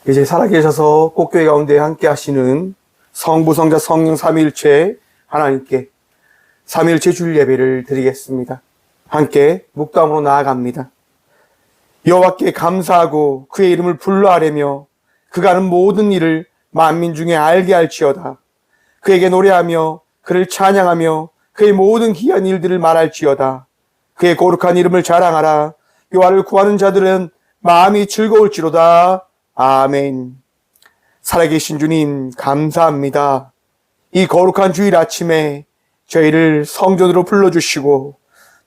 이제 살아계셔서 꽃교회 가운데 함께 하시는 성부, 성자, 성령 삼위일체 하나님께 삼위일체 주일 예배를 드리겠습니다. 함께 묵담으로 나아갑니다. 여호와께 감사하고 그의 이름을 불러 아뢰며 그가 하는 모든 일을 만민 중에 알게 할지어다. 그에게 노래하며 그를 찬양하며 그의 모든 기이한 일들을 말할지어다. 그의 거룩한 이름을 자랑하라. 여호와를 구하는 자들은 마음이 즐거울지로다. 아멘. 살아계신 주님 감사합니다. 이 거룩한 주일 아침에 저희를 성전으로 불러주시고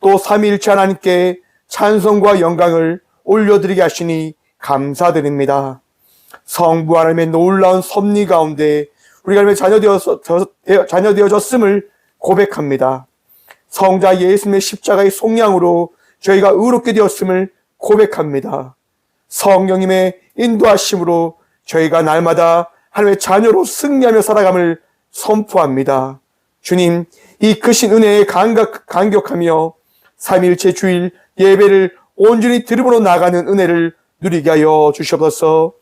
또 삼위일체 하나님께 찬송과 영광을 올려드리게 하시니 감사드립니다. 성부 하나님의 놀라운 섭리 가운데 우리가 하나님의 자녀 되어졌음을 고백합니다. 성자 예수님의 십자가의 속량으로 저희가 의롭게 되었음을 고백합니다. 성령님의 인도하심으로 저희가 날마다 하나님의 자녀로 승리하며 살아감을 선포합니다. 주님, 이 크신 은혜에 감격하며 삼위일체 주일 예배를 온전히 드림으로 나가는 은혜를 누리게 하여 주시옵소서.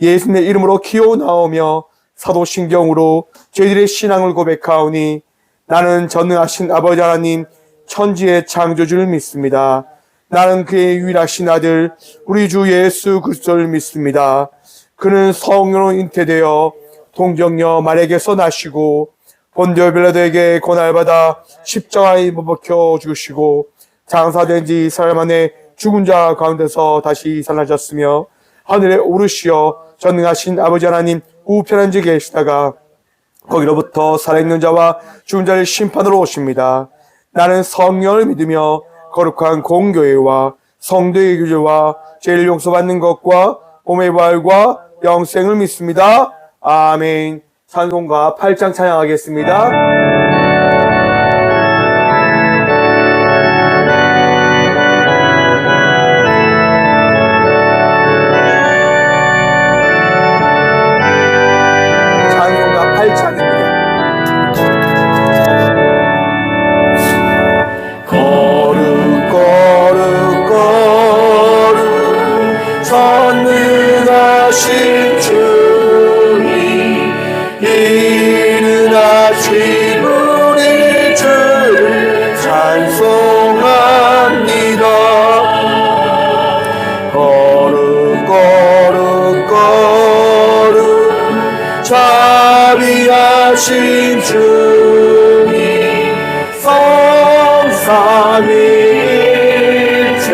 예수님의 이름으로 기도나오며 사도신경으로 저희들의 신앙을 고백하오니 나는 전능하신 아버지 하나님 천지의 창조주를 믿습니다. 나는 그의 유일하신 아들 우리 주 예수 그리스도를 믿습니다. 그는 성령으로 잉태되어 동정녀 마리아에게서 나시고 본디오 빌라도에게 고난받아 십자가에 못 박혀 죽으시고 장사된 지 사흘 만에 죽은 자 가운데서 다시 살아나셨으며 하늘에 오르시어 전능하신 아버지 하나님 우편한 데 계시다가 거기로부터 살아있는 자와 죽은 자를 심판으로 오십니다. 나는 성령을 믿으며 거룩한 공교회와 성도의 교제와 죄를 용서받는 것과 몸의 부활과 영생을 믿습니다. 아멘. 찬송가 8장 찬양하겠습니다. 자비하신 주님 성삼위일체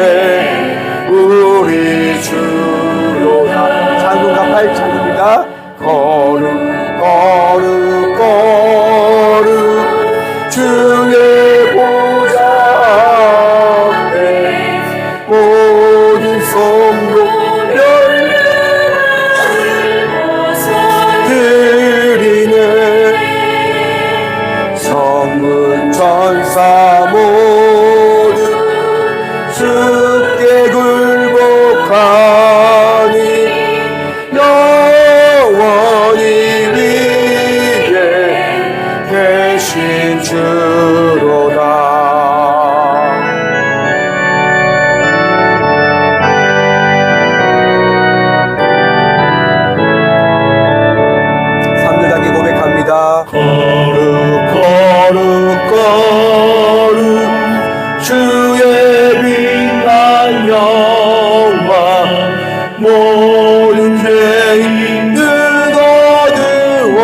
우리 주로다. 찬송가 8장입니다. 거룩 주의 보좌 앞에 모든 성도 전사 모두 주께 굴복하니 영원히 위에 계신 주로다. 삼절단계 고백합니다. 거룩 주의 빛난 영광 모든 죄인들 거두어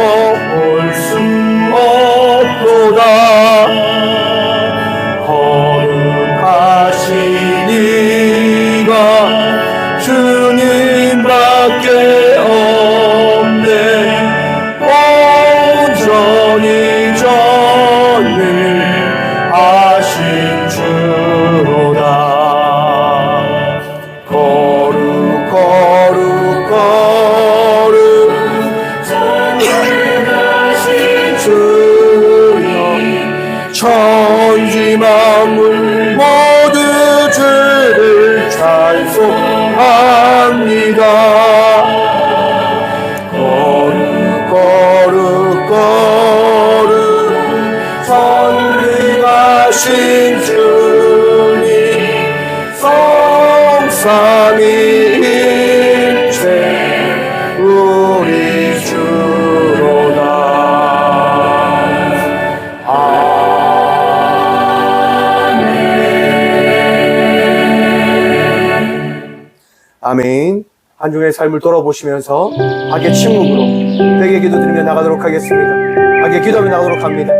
올 수 없도다. 거룩하신 이가 주님밖에 없네. 온전히 전능하신 주로다. 거룩 전능하신 주님 천지 만물 모두 주를 찬송합니다. 거룩 전능하신 주님 성삼위일체 아멘. 한 주간의 삶을 돌아보시면서 하게 침묵으로 회개 기도드리며 나가도록 하겠습니다. 하게 기도하며 나가도록 합니다.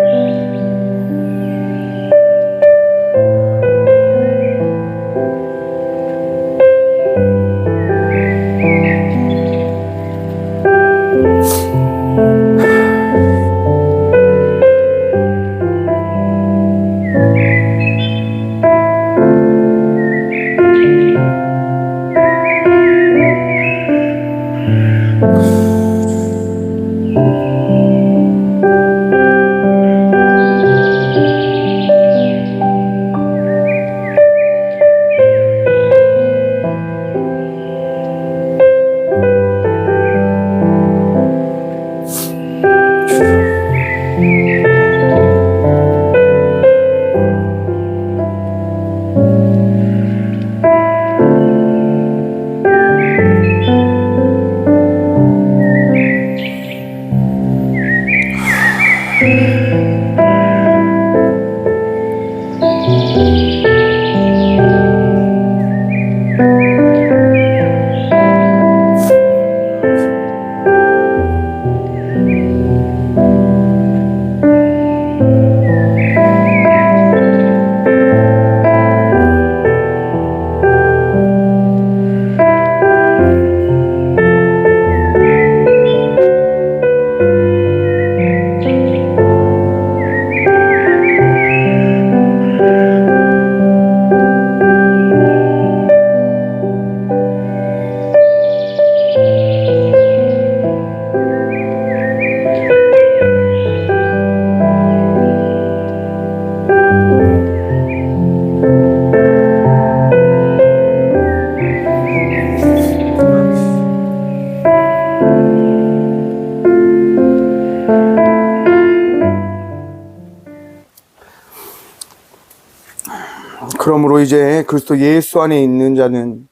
그러므로 이제 그리스도 예수 안에 있는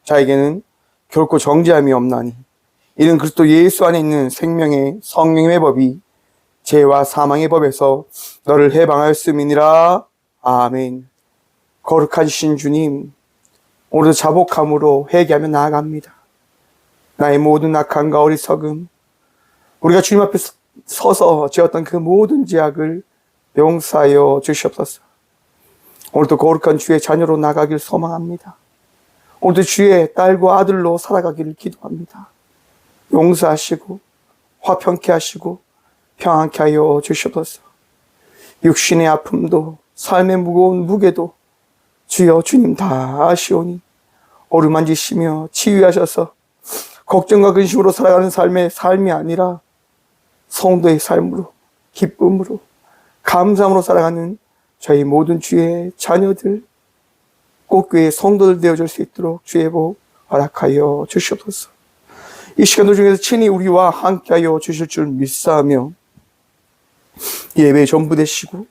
자에게는 결코 정죄함이 없나니 이는 그리스도 예수 안에 있는 생명의 성령의 법이 죄와 사망의 법에서 너를 해방하였음이니라. 아멘. 거룩하신 주님, 오늘도 자복함으로 회개하며 나아갑니다. 나의 모든 악함과 어리석음, 우리가 주님 앞에 서서 지었던 그 모든 죄악을 용서하여 주시옵소서. 오늘도 거룩한 주의 자녀로 나가길 소망합니다. 오늘도 주의 딸과 아들로 살아가기를 기도합니다. 용서하시고 화평케 하시고 평안케 하여 주시옵소서. 육신의 아픔도 삶의 무거운 무게도 주여 주님 다 아시오니 어루만지시며 치유하셔서 걱정과 근심으로 살아가는 삶이 아니라 성도의 삶으로 기쁨으로 감사함으로 살아가는 저희 모든 주의 자녀들, 꽃교회의 성도들 되어줄 수 있도록 주의 복 허락하여 주시옵소서. 이 시간 도중에서 친히 우리와 함께하여 주실 줄 믿사하며 예배의 전부 되시고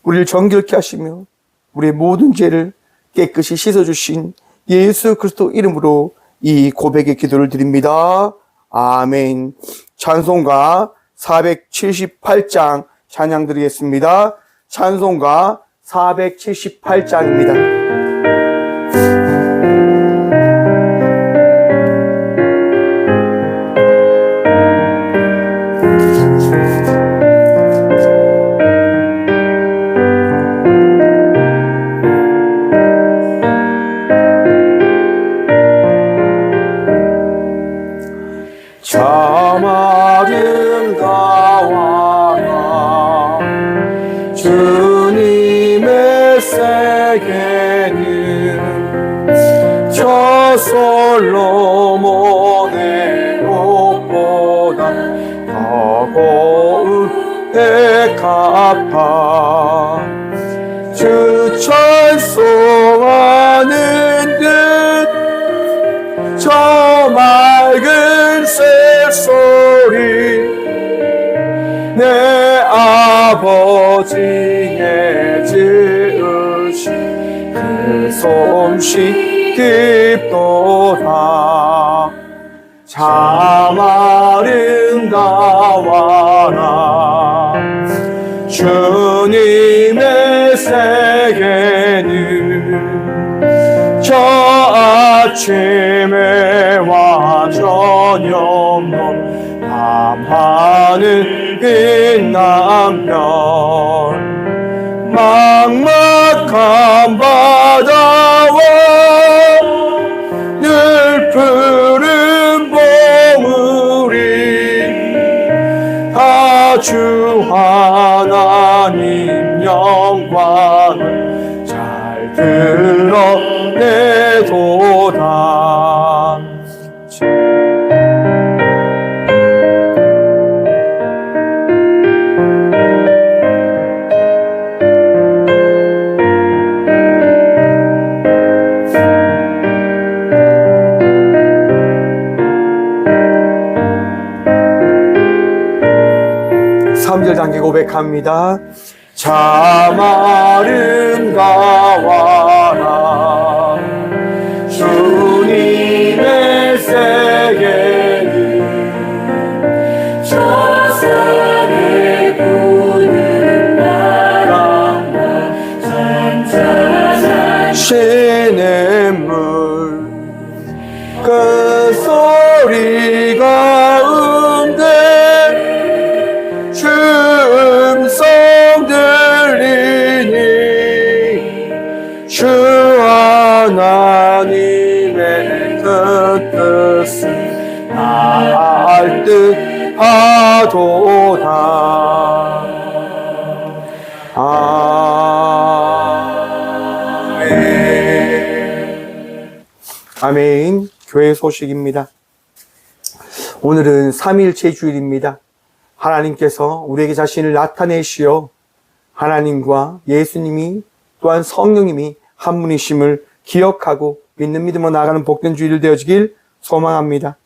우리를 정결케 하시며 우리의 모든 죄를 깨끗이 씻어주신 예수 그리스도 이름으로 이 고백의 기도를 드립니다. 아멘. 찬송가 478장 찬양 드리겠습니다. 찬송가 478장입니다. 참 아름다워라 주님의 세계는 저 솔로몬의 옷보다 더 고운 백합화 주 찬송하는 듯 저 맑은 새소리 내 아버지의 지으신 그 솜씨 깊도다. 참 아름다워라 주님의 세계는 저 아침에 영원 밤하늘 빛난 별 막막한 바다와 늘 푸른 봉우리 다 주 하나님 영광을 잘 드러내도다. 단계 고백합니다. 참 아름다워라 주님의 세계는 저 산에 부는 바람과 잔잔한 시냇물 그 소리 가운데 음성 들리니 주 하나님의 뜻을 알 듯 하도다. 아멘. 아멘. 교회 소식입니다. 오늘은 삼위일체 주일입니다. 하나님께서 우리에게 자신을 나타내시어 하나님과 예수님이 또한 성령님이 한 분이심을 기억하고 믿는 믿음으로 나아가는 복된 주일 되어지길 소망합니다.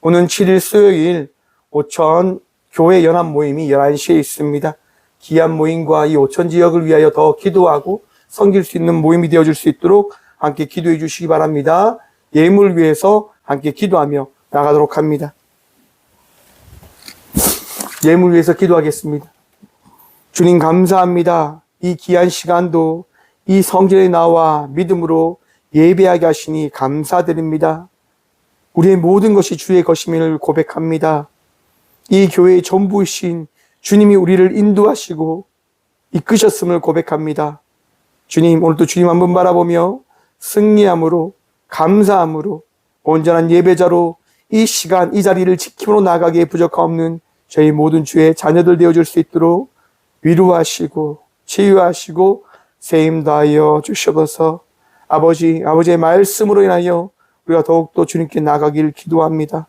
오는 7일 수요일 오천 교회 연합 모임이 11시에 있습니다. 귀한 모임과 이 오천 지역을 위하여 더 기도하고 섬길 수 있는 모임이 되어줄 수 있도록 함께 기도해 주시기 바랍니다. 예물을 위해서 함께 기도하며 나가도록 합니다. 예물 위해서 기도하겠습니다. 주님 감사합니다. 이 귀한 시간도 이 성전에 나와 믿음으로 예배하게 하시니 감사드립니다. 우리의 모든 것이 주의 것임을 고백합니다. 이 교회의 전부이신 주님이 우리를 인도하시고 이끄셨음을 고백합니다. 주님, 오늘도 주님 한번 바라보며 승리함으로 감사함으로 온전한 예배자로 이 시간 이 자리를 지킴으로 나가기에 부족함없는 저희 모든 주의 자녀들 되어줄 수 있도록 위로하시고 치유하시고 세임 다하여 주셔서 아버지의 말씀으로 인하여 우리가 더욱더 주님께 나가길 기도합니다.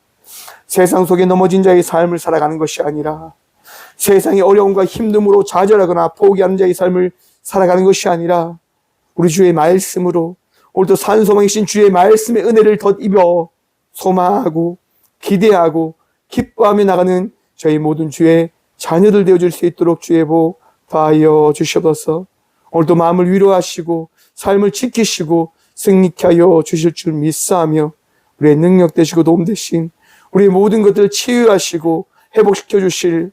세상 속에 넘어진 자의 삶을 살아가는 것이 아니라 세상의 어려움과 힘듦으로 좌절하거나 포기하는 자의 삶을 살아가는 것이 아니라 우리 주의 말씀으로 오늘도 산소망이신 주의 말씀의 은혜를 덧입어 소망하고 기대하고 기뻐하며 나가는 저희 모든 주의 자녀들 되어줄 수 있도록 주의 복 더하여 주시옵소서. 오늘도 마음을 위로하시고 삶을 지키시고 승리케 하여 주실 줄 믿사하며 우리의 능력 되시고 도움 되신 우리의 모든 것들을 치유하시고 회복시켜 주실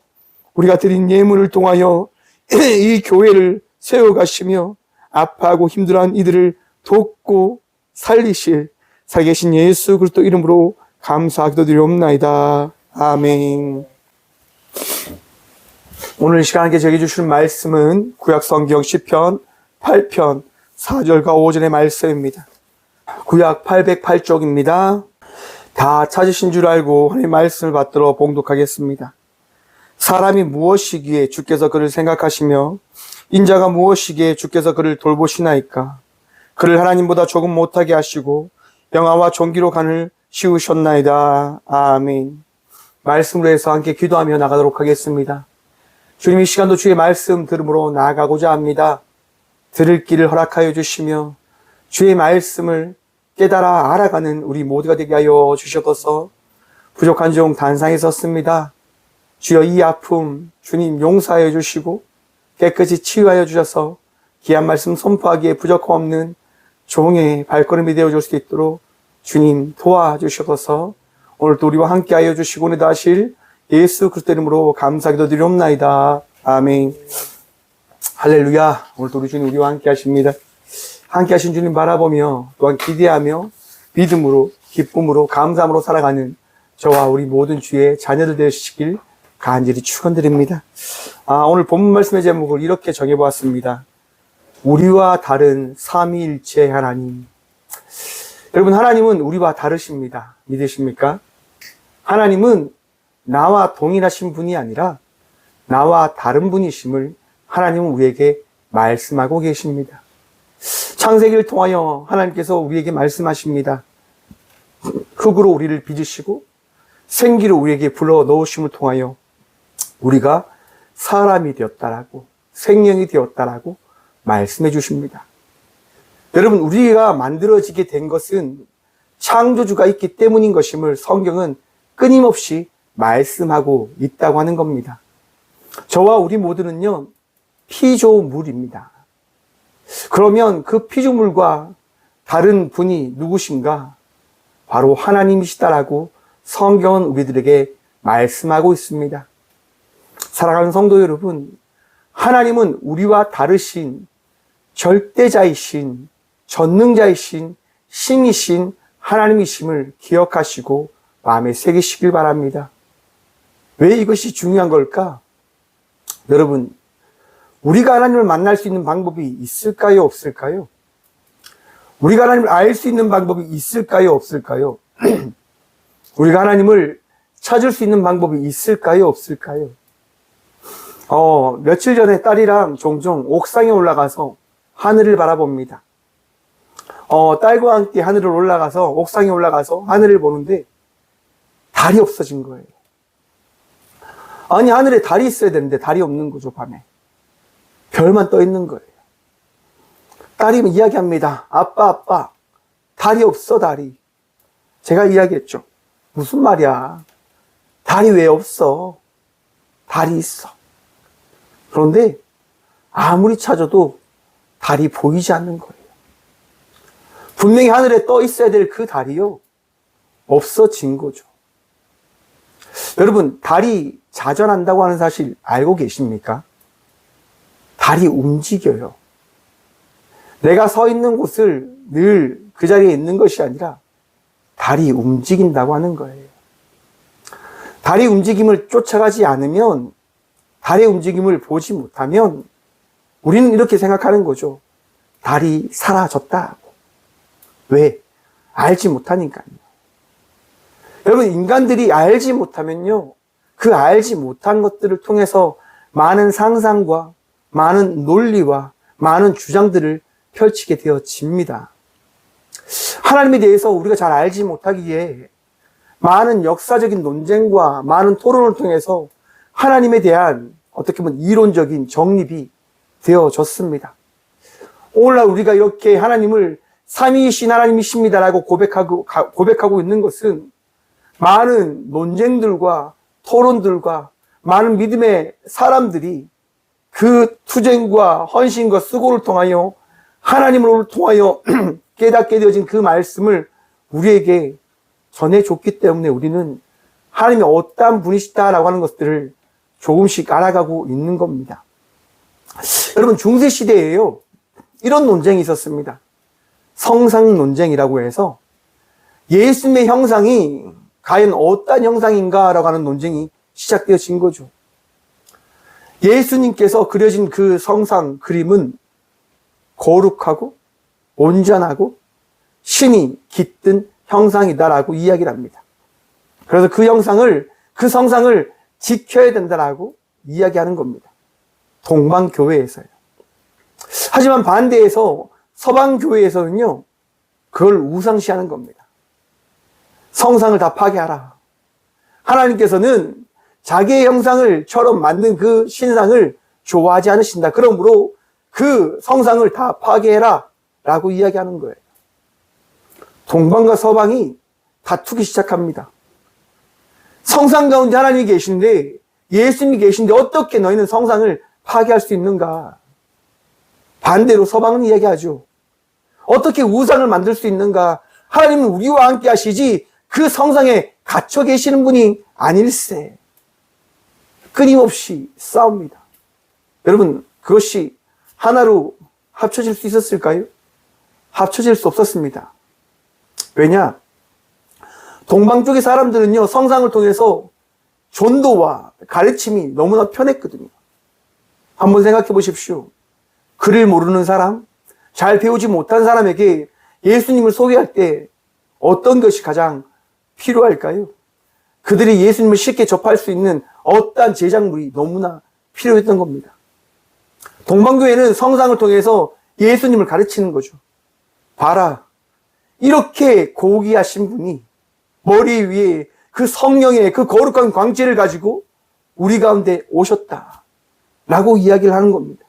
우리가 드린 예물을 통하여 이 교회를 세워가시며 아파하고 힘들어한 이들을 돕고 살리실 살계신 예수 그리스도 이름으로 감사하기도 드리옵나이다. 아멘. 오늘 시간 함께 저에게 주실 말씀은 구약성경 시편 8편 4절과 5절의 말씀입니다. 구약 808쪽입니다. 다 찾으신 줄 알고 하나님의 말씀을 받들어 봉독하겠습니다. 사람이 무엇이기에 주께서 그를 생각하시며 인자가 무엇이기에 주께서 그를 돌보시나이까. 그를 하나님보다 조금 못하게 하시고 영화와 존귀로 간을 씌우셨나이다. 아멘. 말씀으로 해서 함께 기도하며 나가도록 하겠습니다. 주님, 이 시간도 주의 말씀 들음으로 나아가고자 합니다. 들을 길을 허락하여 주시며 주의 말씀을 깨달아 알아가는 우리 모두가 되게 하여 주시옵소서. 부족한 종 단상에 섰습니다. 주여, 이 아픔 주님 용서하여 주시고 깨끗이 치유하여 주셔서 귀한 말씀 선포하기에 부족함 없는 종의 발걸음이 되어줄 수 있도록 주님 도와주시옵소서. 오늘도 우리와 함께 하여 주시고 오늘도 하실 예수 그리스도 이름으로 감사기도 드리옵나이다. 아멘. 할렐루야. 오늘도 우리 주님 우리와 함께 하십니다. 함께 하신 주님 바라보며 또한 기대하며 믿음으로 기쁨으로 감사함으로 살아가는 저와 우리 모든 주의 자녀들 되시길 간절히 축원드립니다. 오늘 본문 말씀의 제목을 이렇게 정해보았습니다. 우리와 다른 삼위일체 하나님. 여러분, 하나님은 우리와 다르십니다. 믿으십니까? 하나님은 나와 동일하신 분이 아니라 나와 다른 분이심을 하나님은 우리에게 말씀하고 계십니다. 창세기를 통하여 하나님께서 우리에게 말씀하십니다. 흙으로 우리를 빚으시고 생기로 우리에게 불러 넣으심을 통하여 우리가 사람이 되었다라고, 생명이 되었다라고 말씀해 주십니다. 여러분, 우리가 만들어지게 된 것은 창조주가 있기 때문인 것임을 성경은 끊임없이 말씀하고 있다고 하는 겁니다. 저와 우리 모두는요, 피조물입니다. 그러면 그 피조물과 다른 분이 누구신가? 바로 하나님이시다라고 성경은 우리들에게 말씀하고 있습니다. 사랑하는 성도 여러분, 하나님은 우리와 다르신 절대자이신, 전능자이신, 신이신 하나님이심을 기억하시고 마음에 새기시길 바랍니다. 왜 이것이 중요한 걸까? 여러분, 우리가 하나님을 만날 수 있는 방법이 있을까요? 없을까요? 우리가 하나님을 알 수 있는 방법이 있을까요? 없을까요? 우리가 하나님을 찾을 수 있는 방법이 있을까요? 없을까요? 며칠 전에 딸이랑 종종 옥상에 올라가서 하늘을 바라봅니다. 딸과 함께 하늘을 올라가서, 옥상에 올라가서 하늘을 보는데 달이 없어진 거예요. 아니, 하늘에 달이 있어야 되는데 달이 없는 거죠, 밤에. 별만 떠 있는 거예요. 딸이 이야기합니다. 아빠, 달이 없어, 달이. 제가 이야기했죠. 무슨 말이야? 달이 왜 없어? 달이 있어. 그런데 아무리 찾아도 달이 보이지 않는 거예요. 분명히 하늘에 떠 있어야 될 그 달이요, 없어진 거죠. 여러분, 달이 자전한다고 하는 사실 알고 계십니까? 달이 움직여요. 내가 서 있는 곳을 늘 그 자리에 있는 것이 아니라 달이 움직인다고 하는 거예요. 달의 움직임을 쫓아가지 않으면, 달의 움직임을 보지 못하면 우리는 이렇게 생각하는 거죠. 달이 사라졌다고. 왜? 알지 못하니까요. 여러분, 인간들이 알지 못하면요, 그 알지 못한 것들을 통해서 많은 상상과 많은 논리와 많은 주장들을 펼치게 되어집니다. 하나님에 대해서 우리가 잘 알지 못하기에 많은 역사적인 논쟁과 많은 토론을 통해서 하나님에 대한 어떻게 보면 이론적인 정립이 되어졌습니다. 오늘날 우리가 이렇게 하나님을 삼위이신 하나님이십니다라고 고백하고 있는 것은 많은 논쟁들과 토론들과 많은 믿음의 사람들이 그 투쟁과 헌신과 수고를 통하여 하나님을 통하여 깨닫게 되어진 그 말씀을 우리에게 전해줬기 때문에 우리는 하나님이 어떠한 분이시다라고 하는 것들을 조금씩 알아가고 있는 겁니다. 여러분, 중세시대에요, 이런 논쟁이 있었습니다. 성상 논쟁이라고 해서 예수님의 형상이 과연 어떤 형상인가라고 하는 논쟁이 시작되어진 거죠. 예수님께서 그려진 그 성상 그림은 거룩하고 온전하고 신이 깃든 형상이다라고 이야기를 합니다. 그래서 그 성상을 지켜야 된다라고 이야기하는 겁니다. 동방교회에서요. 하지만 반대해서 서방교회에서는요, 그걸 우상시하는 겁니다. 성상을 다 파괴하라. 하나님께서는 자기의 형상을처럼 만든 그 신상을 좋아하지 않으신다. 그러므로 그 성상을 다 파괴해라 라고 이야기하는 거예요. 동방과 서방이 다투기 시작합니다. 성상 가운데 하나님이 계신데, 예수님이 계신데 어떻게 너희는 성상을 파괴할 수 있는가? 반대로 서방은 이야기하죠. 어떻게 우상을 만들 수 있는가? 하나님은 우리와 함께 하시지 그 성상에 갇혀 계시는 분이 아닐세. 끊임없이 싸웁니다. 여러분, 그것이 하나로 합쳐질 수 있었을까요? 합쳐질 수 없었습니다. 왜냐? 동방 쪽의 사람들은요, 성상을 통해서 전도와 가르침이 너무나 편했거든요. 한번 생각해 보십시오. 글을 모르는 사람, 잘 배우지 못한 사람에게 예수님을 소개할 때 어떤 것이 가장 필요할까요? 그들이 예수님을 쉽게 접할 수 있는 어떠한 제작물이 너무나 필요했던 겁니다. 동방교회는 성상을 통해서 예수님을 가르치는 거죠. 봐라, 이렇게 고귀하신 분이 머리 위에 그 성령의 그 거룩한 광채를 가지고 우리 가운데 오셨다 라고 이야기를 하는 겁니다.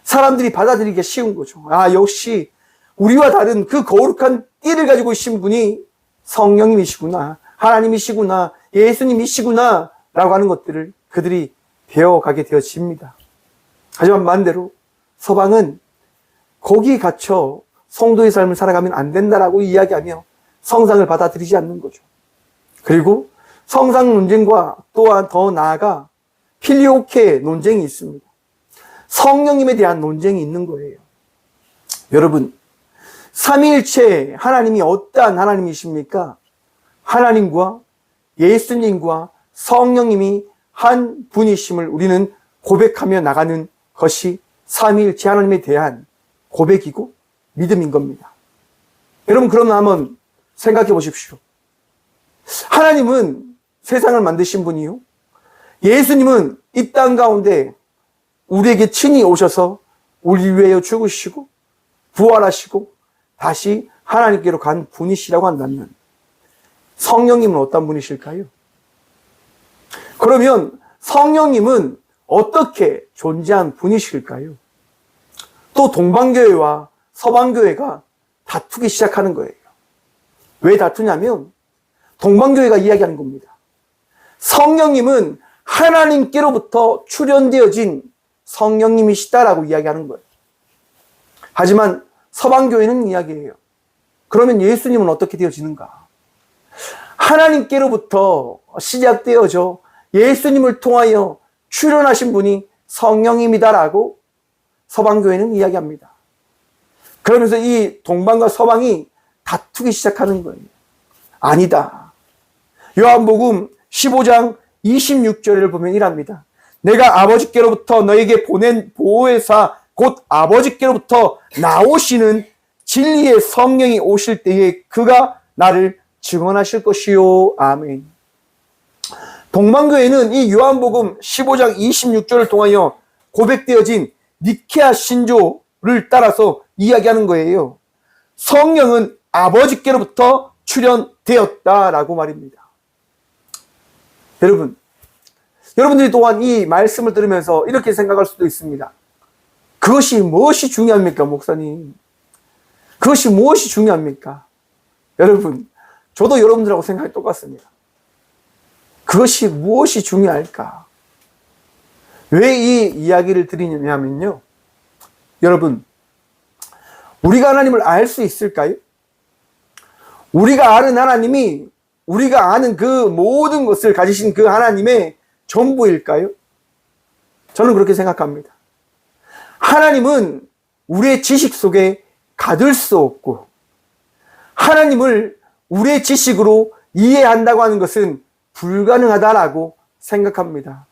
사람들이 받아들이기가 쉬운 거죠. 아, 역시 우리와 다른 그 거룩한 띠를 가지고 계신 분이 성령님이시구나, 하나님이시구나, 예수님이시구나 라고 하는 것들을 그들이 배워가게 되어집니다. 하지만 반대로 서방은 거기에 갇혀 성도의 삶을 살아가면 안 된다라고 이야기하며 성상을 받아들이지 않는 거죠. 그리고 성상 논쟁과 또한 더 나아가 필리오케 논쟁이 있습니다. 성령님에 대한 논쟁이 있는 거예요. 여러분, 삼위일체 하나님이 어떠한 하나님이십니까? 하나님과 예수님과 성령님이 한 분이심을 우리는 고백하며 나가는 것이 삼위일체 하나님에 대한 고백이고 믿음인 겁니다. 여러분, 그럼 한번 생각해 보십시오. 하나님은 세상을 만드신 분이요, 예수님은 이 땅 가운데 우리에게 친히 오셔서 우리 위하여 죽으시고 부활하시고 다시 하나님께로 간 분이시라고 한다면 성령님은 어떤 분이실까요? 그러면 성령님은 어떻게 존재한 분이실까요? 또 동방교회와 서방교회가 다투기 시작하는 거예요. 왜 다투냐면 동방교회가 이야기하는 겁니다. 성령님은 하나님께로부터 출현되어진 성령님이시다라고 이야기하는 거예요. 하지만 서방교회는 이야기해요. 그러면 예수님은 어떻게 되어지는가? 하나님께로부터 시작되어져 예수님을 통하여 출현하신 분이 성령님이다라고 서방교회는 이야기합니다. 그러면서 이 동방과 서방이 다투기 시작하는 거예요. 아니다. 요한복음 15장 26절을 보면 이랍니다. 내가 아버지께로부터 너에게 보낸 보혜사 곧 아버지께로부터 나오시는 진리의 성령이 오실 때에 그가 나를 증언하실 것이요. 아멘. 동방교회는 이 요한복음 15장 26절을 통하여 고백되어진 니케아 신조를 따라서 이야기하는 거예요. 성령은 아버지께로부터 출현되었다라고 말입니다. 여러분들이 또한 이 말씀을 들으면서 이렇게 생각할 수도 있습니다. 그것이 무엇이 중요합니까, 목사님? 그것이 무엇이 중요합니까? 여러분, 저도 여러분들하고 생각이 똑같습니다. 그것이 무엇이 중요할까? 왜 이 이야기를 드리냐면요. 여러분, 우리가 하나님을 알 수 있을까요? 우리가 아는 하나님이 우리가 아는 그 모든 것을 가지신 그 하나님의 전부일까요? 저는 그렇게 생각합니다. 하나님은 우리의 지식 속에 가둘 수 없고 하나님을 우리의 지식으로 이해한다고 하는 것은 불가능하다라고 생각합니다.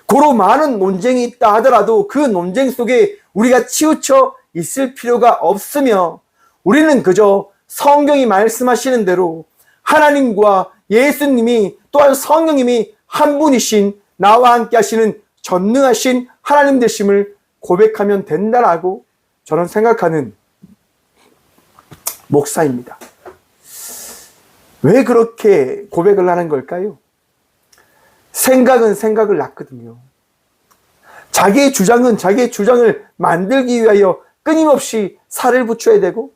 고로 많은 논쟁이 있다 하더라도 그 논쟁 속에 우리가 치우쳐 있을 필요가 없으며 우리는 그저 성경이 말씀하시는 대로 하나님과 예수님이 또한 성령님이 한 분이신 나와 함께 하시는 전능하신 하나님 되심을 고백하면 된다라고 저는 생각하는 목사입니다. 왜 그렇게 고백을 하는 걸까요? 생각은 생각을 낳거든요. 자기의 주장은 자기의 주장을 만들기 위하여 끊임없이 살을 붙여야 되고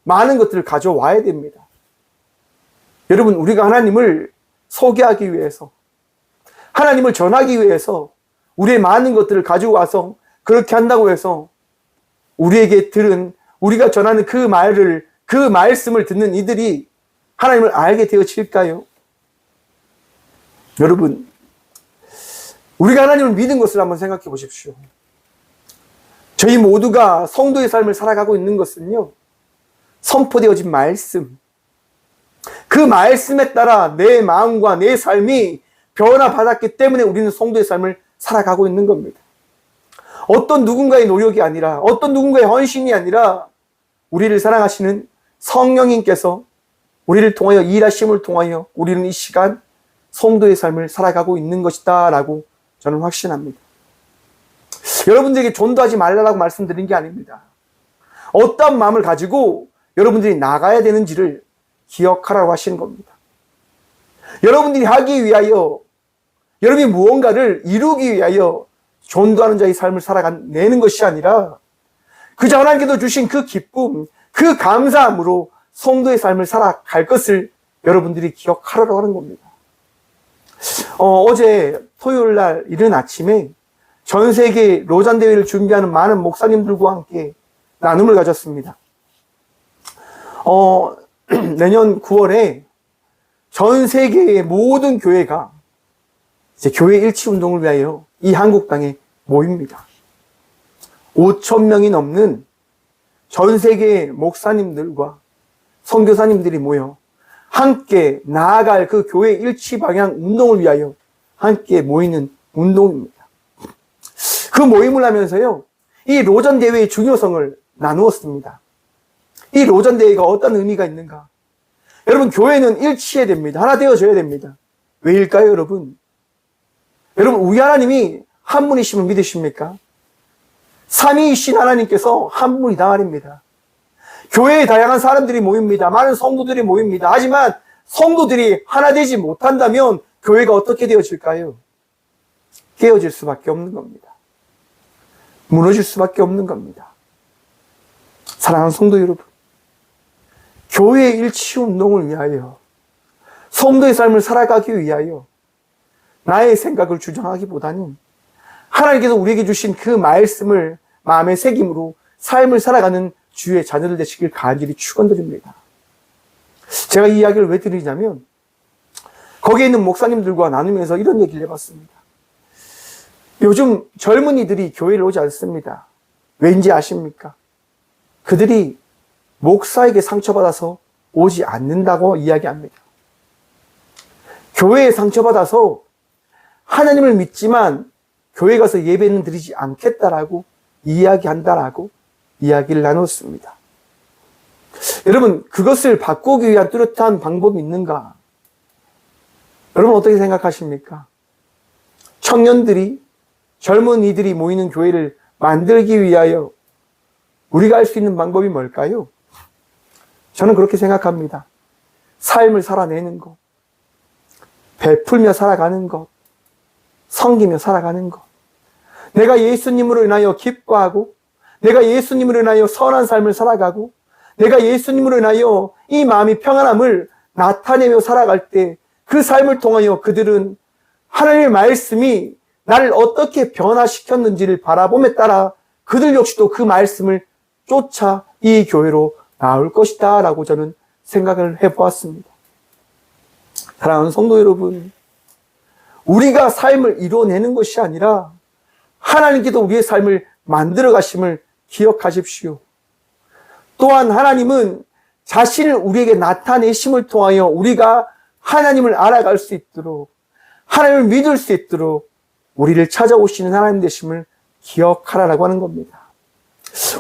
많은 것들을 가져와야 됩니다. 여러분, 우리가 하나님을 소개하기 위해서 하나님을 전하기 위해서 우리의 많은 것들을 가지고 와서 그렇게 한다고 해서 우리에게 들은 우리가 전하는 그 말을 그 말씀을 듣는 이들이 하나님을 알게 되어질까요? 여러분, 우리가 하나님을 믿은 것을 한번 생각해 보십시오. 저희 모두가 성도의 삶을 살아가고 있는 것은요, 선포되어진 말씀, 그 말씀에 따라 내 마음과 내 삶이 변화받았기 때문에 우리는 성도의 삶을 살아가고 있는 겁니다. 어떤 누군가의 노력이 아니라, 어떤 누군가의 헌신이 아니라 우리를 사랑하시는 성령님께서 우리를 통하여 일하심을 통하여 우리는 이 시간 성도의 삶을 살아가고 있는 것이다 라고 저는 확신합니다. 여러분들에게 전도하지 말라고 말씀드린 게 아닙니다. 어떤 마음을 가지고 여러분들이 나가야 되는지를 기억하라고 하시는 겁니다. 여러분들이 하기 위하여, 여러분이 무언가를 이루기 위하여 전도하는 자의 삶을 살아내는 것이 아니라 그저 하나님께서 주신 그 기쁨, 그 감사함으로 성도의 삶을 살아갈 것을 여러분들이 기억하라고 하는 겁니다. 어제 토요일 날 이른 아침에 전 세계 로잔 대회를 준비하는 많은 목사님들과 함께 나눔을 가졌습니다. 내년 9월에 전 세계의 모든 교회가 이제 교회 일치 운동을 위하여 이 한국 땅에 모입니다. 5,000명이 넘는 전 세계의 목사님들과 선교사님들이 모여 함께 나아갈 그 교회 일치 방향 운동을 위하여 함께 모이는 운동입니다. 그 모임을 하면서요, 이 로잔 대회의 중요성을 나누었습니다. 이 로잔 대회가 어떤 의미가 있는가? 여러분, 교회는 일치해야 됩니다. 하나 되어져야 됩니다. 왜일까요, 여러분? 여러분, 우리 하나님이 한 분이심을 믿으십니까? 삼위이신 하나님께서 한 분이다 말입니다. 교회에 다양한 사람들이 모입니다. 많은 성도들이 모입니다. 하지만 성도들이 하나 되지 못한다면 교회가 어떻게 되어질까요? 깨어질 수밖에 없는 겁니다. 무너질 수밖에 없는 겁니다. 사랑하는 성도 여러분, 교회의 일치 운동을 위하여, 성도의 삶을 살아가기 위하여 나의 생각을 주장하기보다는 하나님께서 우리에게 주신 그 말씀을 마음에 새김으로 삶을 살아가는 주의 자녀들 되시길 간절히 축원드립니다. 제가 이 이야기를 왜 드리냐면 거기에 있는 목사님들과 나누면서 이런 얘기를 해봤습니다. 요즘 젊은이들이 교회를 오지 않습니다. 왠지 아십니까? 그들이 목사에게 상처받아서 오지 않는다고 이야기합니다. 교회에 상처받아서 하나님을 믿지만 교회 가서 예배는 드리지 않겠다라고 이야기한다라고 이야기를 나눴습니다. 여러분, 그것을 바꾸기 위한 뚜렷한 방법이 있는가? 여러분 어떻게 생각하십니까? 청년들이, 젊은이들이 모이는 교회를 만들기 위하여 우리가 할 수 있는 방법이 뭘까요? 저는 그렇게 생각합니다. 삶을 살아내는 것, 베풀며 살아가는 것, 섬기며 살아가는 것. 내가 예수님으로 인하여 기뻐하고, 내가 예수님으로 인하여 선한 삶을 살아가고, 내가 예수님으로 인하여 이 마음이 평안함을 나타내며 살아갈 때 그 삶을 통하여 그들은 하나님의 말씀이 나를 어떻게 변화시켰는지를 바라봄에 따라 그들 역시도 그 말씀을 쫓아 이 교회로 나올 것이다 라고 저는 생각을 해보았습니다. 사랑하는 성도 여러분, 우리가 삶을 이뤄내는 것이 아니라 하나님께서 우리의 삶을 만들어 가심을 기억하십시오. 또한 하나님은 자신을 우리에게 나타내심을 통하여 우리가 하나님을 알아갈 수 있도록, 하나님을 믿을 수 있도록 우리를 찾아오시는 하나님 되심을 기억하라고 하는 겁니다.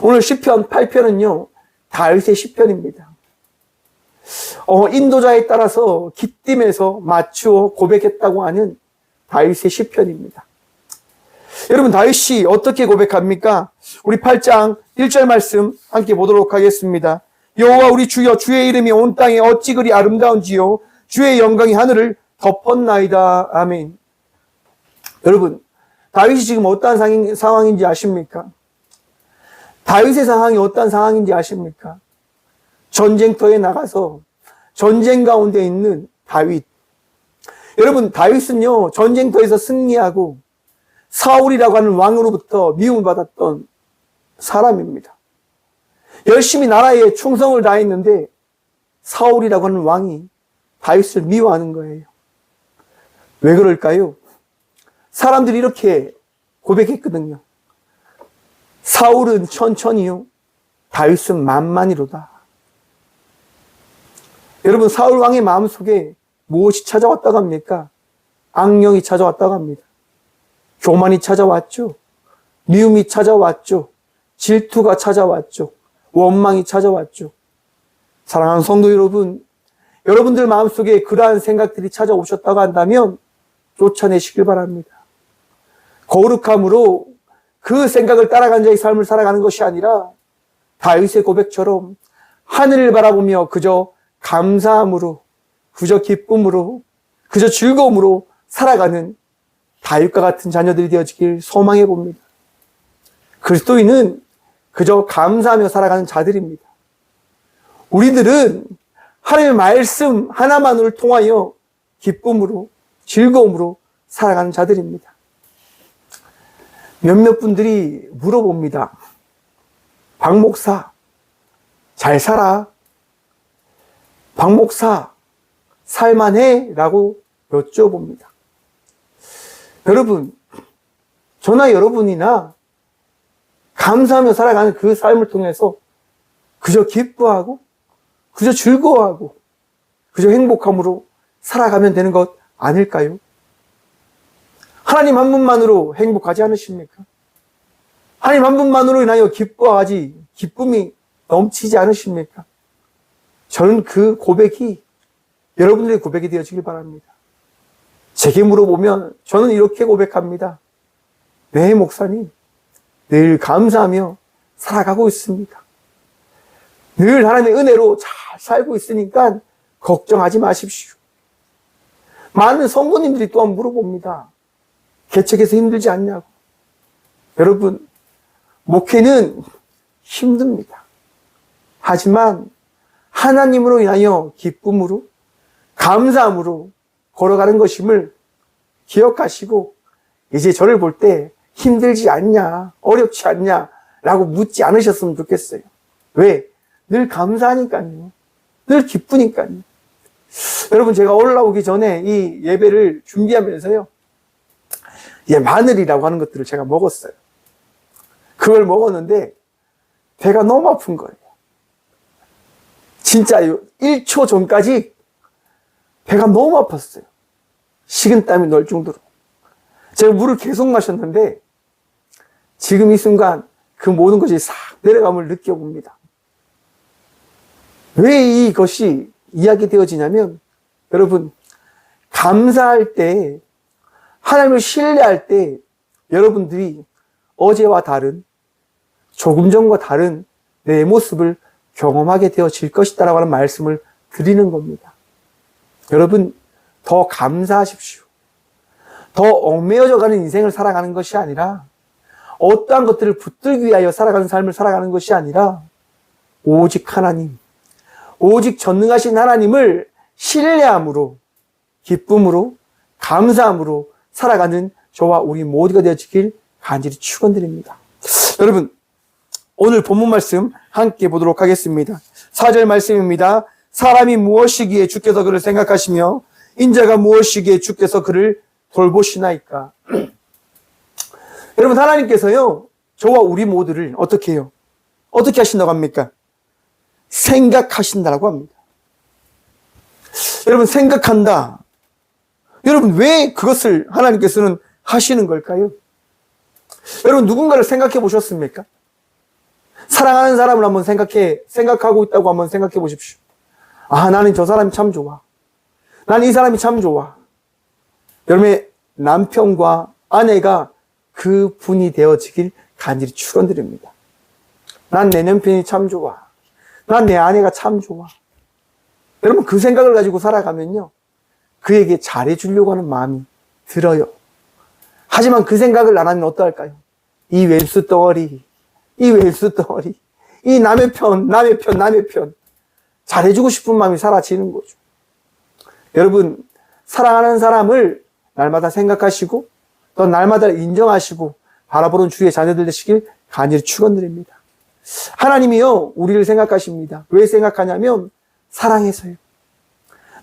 오늘 시편 8편은요, 다윗의 시편입니다. 인도자에 따라서 기띔에서 맞추어 고백했다고 하는 다윗의 시편입니다. 여러분, 다윗이 어떻게 고백합니까? 우리 8장 1절 말씀 함께 보도록 하겠습니다. 여호와 우리 주여, 주의 이름이 온 땅에 어찌 그리 아름다운지요, 주의 영광이 하늘을 덮었나이다. 아멘. 여러분, 다윗이 지금 어떠한 상황인지 아십니까? 다윗의 상황이 어떠한 상황인지 아십니까? 전쟁터에 나가서 전쟁 가운데 있는 다윗. 여러분, 다윗은요, 전쟁터에서 승리하고 사울이라고 하는 왕으로부터 미움을 받았던 사람입니다. 열심히 나라에 충성을 다했는데 사울이라고 하는 왕이 다윗을 미워하는 거예요. 왜 그럴까요? 사람들이 이렇게 고백했거든요. 사울은 천천히요, 다윗은 만만히로다. 여러분, 사울 왕의 마음속에 무엇이 찾아왔다고 합니까? 악령이 찾아왔다고 합니다. 교만이 찾아왔죠. 미움이 찾아왔죠. 질투가 찾아왔죠. 원망이 찾아왔죠. 사랑하는 성도 여러분, 여러분들 마음속에 그러한 생각들이 찾아오셨다고 한다면 쫓아내시길 바랍니다. 거룩함으로 그 생각을 따라가는 자의 삶을 살아가는 것이 아니라 다윗의 고백처럼 하늘을 바라보며 그저 감사함으로, 그저 기쁨으로, 그저 즐거움으로 살아가는 다윗과 같은 자녀들이 되어지길 소망해 봅니다. 그리스도인은 그저 감사하며 살아가는 자들입니다. 우리들은 하나님의 말씀 하나만을 통하여 기쁨으로, 즐거움으로 살아가는 자들입니다. 몇몇 분들이 물어봅니다. 박 목사, 잘 살아? 박 목사, 살만해? 라고 여쭤봅니다. 여러분, 저나 여러분이나 감사하며 살아가는 그 삶을 통해서 그저 기뻐하고, 그저 즐거워하고, 그저 행복함으로 살아가면 되는 것 아닐까요? 하나님 한 분만으로 행복하지 않으십니까? 하나님 한 분만으로 인하여 기뻐하지, 기쁨이 넘치지 않으십니까? 저는 그 고백이 여러분들의 고백이 되어지길 바랍니다. 제게 물어보면 저는 이렇게 고백합니다. 네, 목사님, 늘 감사하며 살아가고 있습니다. 늘 하나님의 은혜로 잘 살고 있으니까 걱정하지 마십시오. 많은 성도님들이 또한 물어봅니다. 개척해서 힘들지 않냐고. 여러분, 목회는 힘듭니다. 하지만 하나님으로 인하여 기쁨으로, 감사함으로 걸어가는 것임을 기억하시고 이제 저를 볼 때 힘들지 않냐, 어렵지 않냐 라고 묻지 않으셨으면 좋겠어요. 왜? 늘 감사하니까요. 늘 기쁘니까요. 여러분, 제가 올라오기 전에 이 예배를 준비하면서요, 마늘이라고 하는 것들을 제가 먹었어요. 그걸 먹었는데 배가 너무 아픈 거예요. 진짜 1초 전까지 배가 너무 아팠어요. 식은땀이 널 정도로. 제가 물을 계속 마셨는데 지금 이 순간 그 모든 것이 싹 내려감을 느껴봅니다. 왜 이것이 이야기되어지냐면, 여러분, 감사할 때, 하나님을 신뢰할 때 여러분들이 어제와 다른, 조금 전과 다른 내 모습을 경험하게 되어질 것이다라고 하는 말씀을 드리는 겁니다. 여러분, 더 감사하십시오. 더 얽매여져 가는 인생을 살아가는 것이 아니라, 어떠한 것들을 붙들기 위하여 살아가는 삶을 살아가는 것이 아니라, 오직 하나님, 오직 전능하신 하나님을 신뢰함으로, 기쁨으로, 감사함으로 살아가는 저와 우리 모두가 되어지길 간절히 축원드립니다. 여러분, 오늘 본문 말씀 함께 보도록 하겠습니다. 4절 말씀입니다. 사람이 무엇이기에 주께서 그를 생각하시며 인자가 무엇이기에 주께서 그를 돌보시나이까. 여러분, 하나님께서요, 저와 우리 모두를 어떻게 해요? 어떻게 하신다고 합니까? 생각하신다라고 합니다. 여러분, 생각한다. 여러분, 왜 그것을 하나님께서는 하시는 걸까요? 여러분, 누군가를 생각해 보셨습니까? 사랑하는 사람을 한번 생각하고 있다고 한번 생각해 보십시오. 아, 나는 저 사람이 참 좋아. 나는 이 사람이 참 좋아. 여러분의 남편과 아내가 그 분이 되어지길 간절히 축원드립니다. 난 내 남편이 참 좋아. 난 내 아내가 참 좋아. 여러분, 그 생각을 가지고 살아가면요, 그에게 잘해주려고 하는 마음이 들어요. 하지만 그 생각을 안 하면 어떡할까요? 이 왼수 덩어리, 이 남의 편, 잘해주고 싶은 마음이 사라지는 거죠. 여러분, 사랑하는 사람을 날마다 생각하시고 또 날마다 인정하시고 바라보는 주의 자녀들 되시길 간절히 축원드립니다. 하나님이요, 우리를 생각하십니다. 왜 생각하냐면 사랑해서요.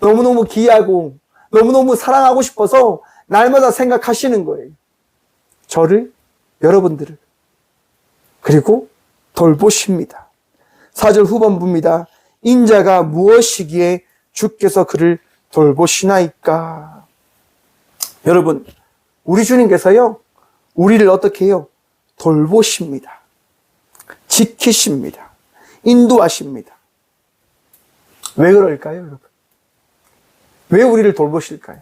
너무너무 귀하고 너무너무 사랑하고 싶어서 날마다 생각하시는 거예요. 저를, 여러분들을. 그리고 돌보십니다. 4절 후반부입니다. 인자가 무엇이기에 주께서 그를 돌보시나이까. 여러분, 우리 주님께서요, 우리를 어떻게 해요? 돌보십니다. 지키십니다. 인도하십니다. 왜 그럴까요, 여러분? 왜 우리를 돌보실까요?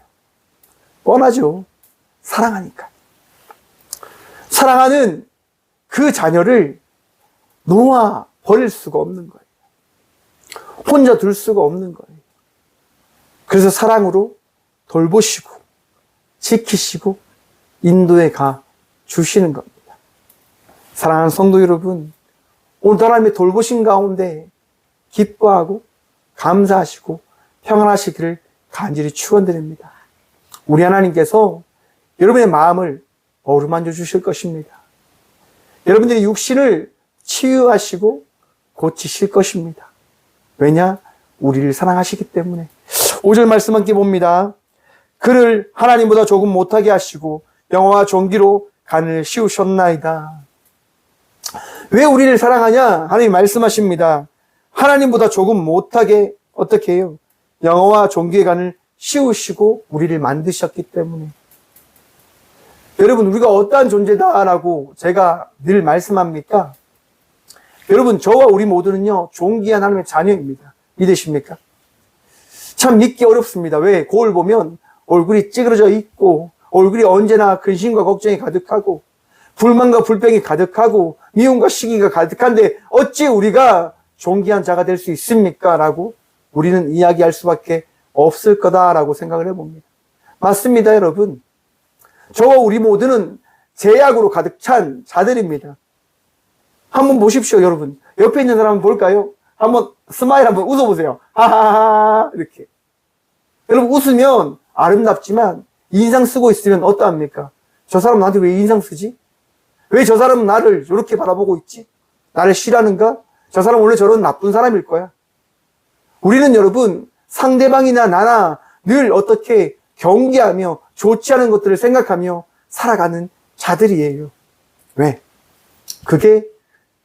뻔하죠. 사랑하니까. 사랑하는 그 자녀를 놓아 버릴 수가 없는 거예요. 혼자 둘 수가 없는 거예요. 그래서 사랑으로 돌보시고 지키시고 인도에 가 주시는 겁니다. 사랑하는 성도 여러분, 오늘 하나님의 돌보신 가운데 기뻐하고 감사하시고 평안하시기를 간절히 축원드립니다. 우리 하나님께서 여러분의 마음을 어루만져 주실 것입니다. 여러분들의 육신을 치유하시고 고치실 것입니다. 왜냐? 우리를 사랑하시기 때문에. 5절 말씀 함께 봅니다. 그를 하나님보다 조금 못하게 하시고 영화와 존귀로 간을 씌우셨나이다. 왜 우리를 사랑하냐? 하나님 말씀하십니다. 하나님보다 조금 못하게 어떻게 해요? 영화와 존귀의 간을 씌우시고 우리를 만드셨기 때문에. 여러분, 우리가 어떠한 존재다라고 제가 늘 말씀합니까? 여러분, 저와 우리 모두는요, 존귀한 하나님의 자녀입니다. 믿으십니까? 참 믿기 어렵습니다. 왜? 거울 보면 얼굴이 찌그러져 있고, 얼굴이 언제나 근심과 걱정이 가득하고, 불만과 불평이 가득하고, 미움과 시기가 가득한데, 어찌 우리가 존귀한 자가 될 수 있습니까? 라고 우리는 이야기할 수밖에 없을 거다라고 생각을 해봅니다. 맞습니다, 여러분. 저와 우리 모두는 제약으로 가득 찬 자들입니다. 한번 보십시오, 여러분. 옆에 있는 사람 한번 볼까요? 한번 스마일 한번 웃어보세요. 하하하 이렇게. 여러분, 웃으면 아름답지만 인상 쓰고 있으면 어떠합니까? 저 사람 나한테 왜 인상 쓰지? 왜 저 사람은 나를 이렇게 바라보고 있지? 나를 싫어하는가? 저 사람 원래 저런 나쁜 사람일 거야. 우리는 여러분, 상대방이나 나나 늘 어떻게 경계하며 좋지 않은 것들을 생각하며 살아가는 자들이에요. 왜? 그게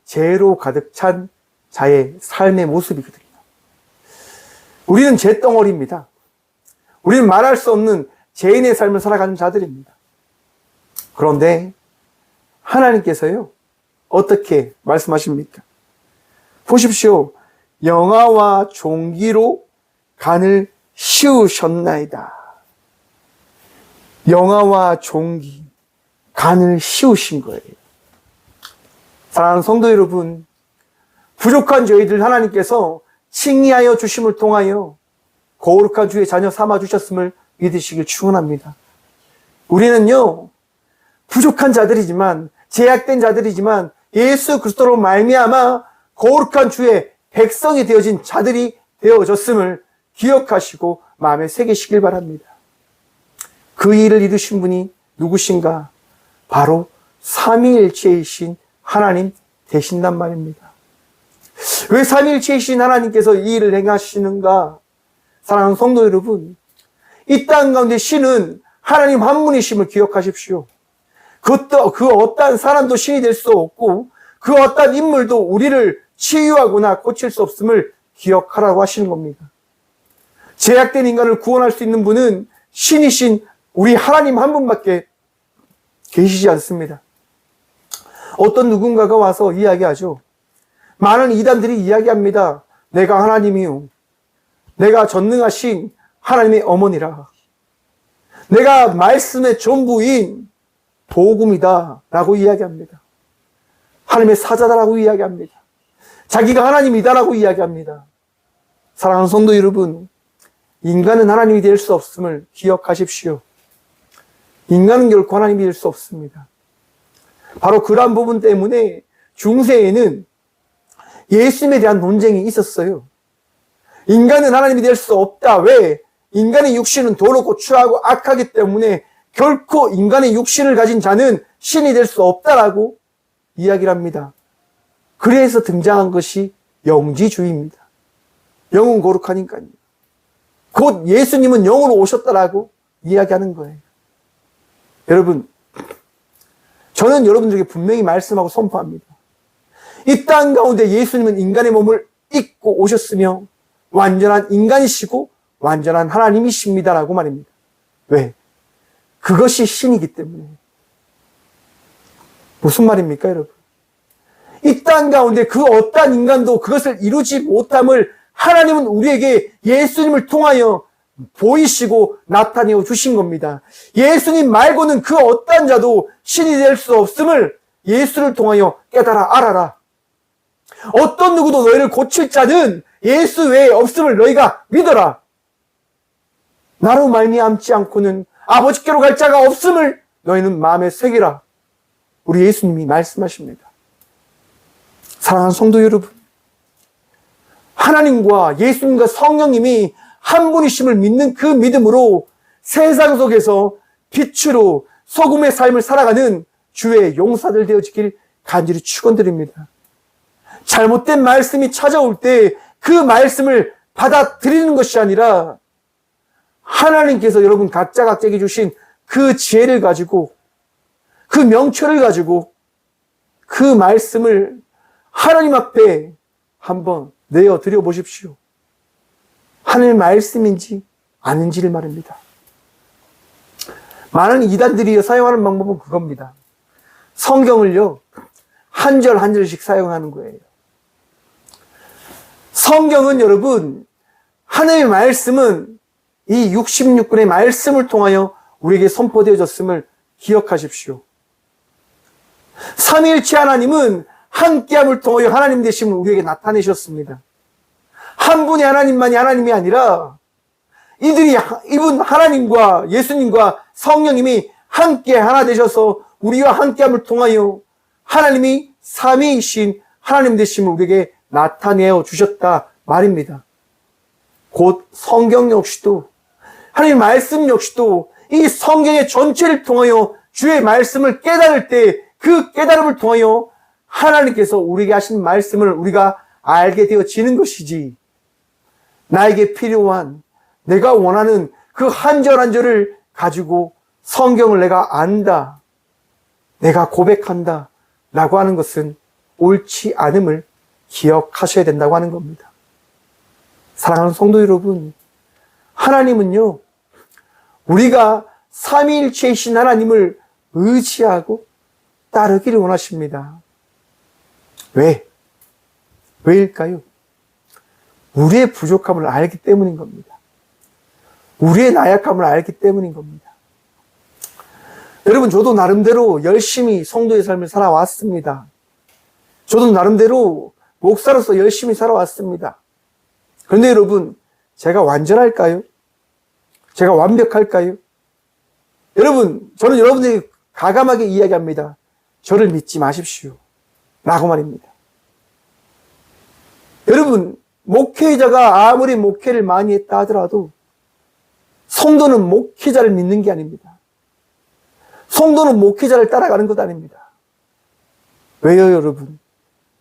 죄로 가득 찬 자의 삶의 모습이거든요. 우리는 죄덩어리입니다. 우리는 말할 수 없는 죄인의 삶을 살아가는 자들입니다. 그런데 하나님께서요, 어떻게 말씀하십니까? 보십시오. 영화와 존귀로 간을 씌우셨나이다. 영화와 존귀, 간을 씌우신 거예요. 사랑하는 성도 여러분, 부족한 저희들 하나님께서 칭의하여 주심을 통하여 거룩한 주의 자녀 삼아 주셨음을 믿으시길 축원합니다. 우리는요, 부족한 자들이지만, 제약된 자들이지만 예수 그리스도로 말미암아 거룩한 주의 백성이 되어진 자들이 되어졌음을 기억하시고 마음에 새기시길 바랍니다. 그 일을 이루신 분이 누구신가? 바로 삼위일체이신 하나님 되신단 말입니다. 왜 삼위일체이신 하나님께서 이 일을 행하시는가? 사랑하는 성도 여러분, 이 땅 가운데 신은 하나님 한 분이심을 기억하십시오. 그 어떠한 사람도 신이 될 수 없고 그 어떠한 인물도 우리를 치유하거나 고칠 수 없음을 기억하라고 하시는 겁니다. 제약된 인간을 구원할 수 있는 분은 신이신 우리 하나님 한 분밖에 계시지 않습니다. 어떤 누군가가 와서 이야기하죠. 많은 이단들이 이야기합니다. 내가 하나님이요. 내가 전능하신 하나님의 어머니라. 내가 말씀의 전부인 복음이다 라고 이야기합니다. 하나님의 사자다라고 이야기합니다. 자기가 하나님이다라고 이야기합니다. 사랑하는 성도 여러분, 인간은 하나님이 될 수 없음을 기억하십시오. 인간은 결코 하나님이 될 수 없습니다. 바로 그러한 부분 때문에 중세에는 예수님에 대한 논쟁이 있었어요. 인간은 하나님이 될 수 없다. 왜? 인간의 육신은 더럽고 추하고 악하기 때문에 결코 인간의 육신을 가진 자는 신이 될 수 없다라고 이야기를 합니다. 그래서 등장한 것이 영지주의입니다. 영은 거룩하니까요. 곧 예수님은 영으로 오셨다라고 이야기하는 거예요. 여러분, 저는 여러분들에게 분명히 말씀하고 선포합니다. 이 땅 가운데 예수님은 인간의 몸을 입고 오셨으며 완전한 인간이시고 완전한 하나님이십니다라고 말입니다. 왜? 그것이 신이기 때문에. 무슨 말입니까, 여러분? 이 땅 가운데 그 어떠한 인간도 그것을 이루지 못함을 하나님은 우리에게 예수님을 통하여 보이시고 나타내어 주신 겁니다. 예수님 말고는 그 어떠한 자도 신이 될 수 없음을 예수를 통하여 깨달아 알아라. 어떤 누구도 너희를 고칠 자는 예수 외에 없음을 너희가 믿어라. 나로 말미암지 않고는 아버지께로 갈 자가 없음을 너희는 마음에 새기라. 우리 예수님이 말씀하십니다. 사랑하는 성도 여러분, 하나님과 예수님과 성령님이 한 분이심을 믿는 그 믿음으로 세상 속에서 빛으로 소금의 삶을 살아가는 주의 용사들 되어지길 간절히 축원드립니다. 잘못된 말씀이 찾아올 때 그 말씀을 받아들이는 것이 아니라 하나님께서 여러분 각자에게 주신 그 지혜를 가지고 그 명철을 가지고 그 말씀을 하나님 앞에 한번 내어드려 보십시오. 하나님 말씀인지 아닌지를 말입니다. 많은 이단들이 사용하는 방법은 그겁니다. 성경을요, 한 절 한 절씩 사용하는 거예요. 성경은 여러분, 하나님의 말씀은 이 66권의 말씀을 통하여 우리에게 선포되어졌음을 기억하십시오. 삼위일체 하나님은 함께함을 통하여 하나님 되심을 우리에게 나타내셨습니다. 한 분의 하나님만이 하나님이 아니라 이분 하나님과 예수님과 성령님이 함께 하나 되셔서 우리와 함께함을 통하여 하나님이 삼위이신 하나님 되심을 우리에게 나타내어 주셨다 말입니다. 곧 성경 역시도 하나님 말씀 역시도 이 성경의 전체를 통하여 주의 말씀을 깨달을 때 그 깨달음을 통하여 하나님께서 우리에게 하신 말씀을 우리가 알게 되어지는 것이지, 나에게 필요한 내가 원하는 그 한 절 한 절을 가지고 성경을 내가 안다, 내가 고백한다 라고 하는 것은 옳지 않음을 기억하셔야 된다고 하는 겁니다. 사랑하는 성도 여러분, 하나님은요, 우리가 삼위일체이신 하나님을 의지하고 따르기를 원하십니다. 왜일까요? 우리의 부족함을 알기 때문인 겁니다. 우리의 나약함을 알기 때문인 겁니다. 여러분, 저도 나름대로 열심히 성도의 삶을 살아왔습니다. 저도 나름대로 목사로서 열심히 살아왔습니다. 그런데 여러분, 제가 완전할까요? 제가 완벽할까요? 여러분, 저는 여러분들에게 가감하게 이야기합니다. 저를 믿지 마십시오 라고 말입니다. 여러분, 목회자가 아무리 목회를 많이 했다 하더라도 성도는 목회자를 믿는 게 아닙니다. 성도는 목회자를 따라가는 것 아닙니다. 왜요, 여러분?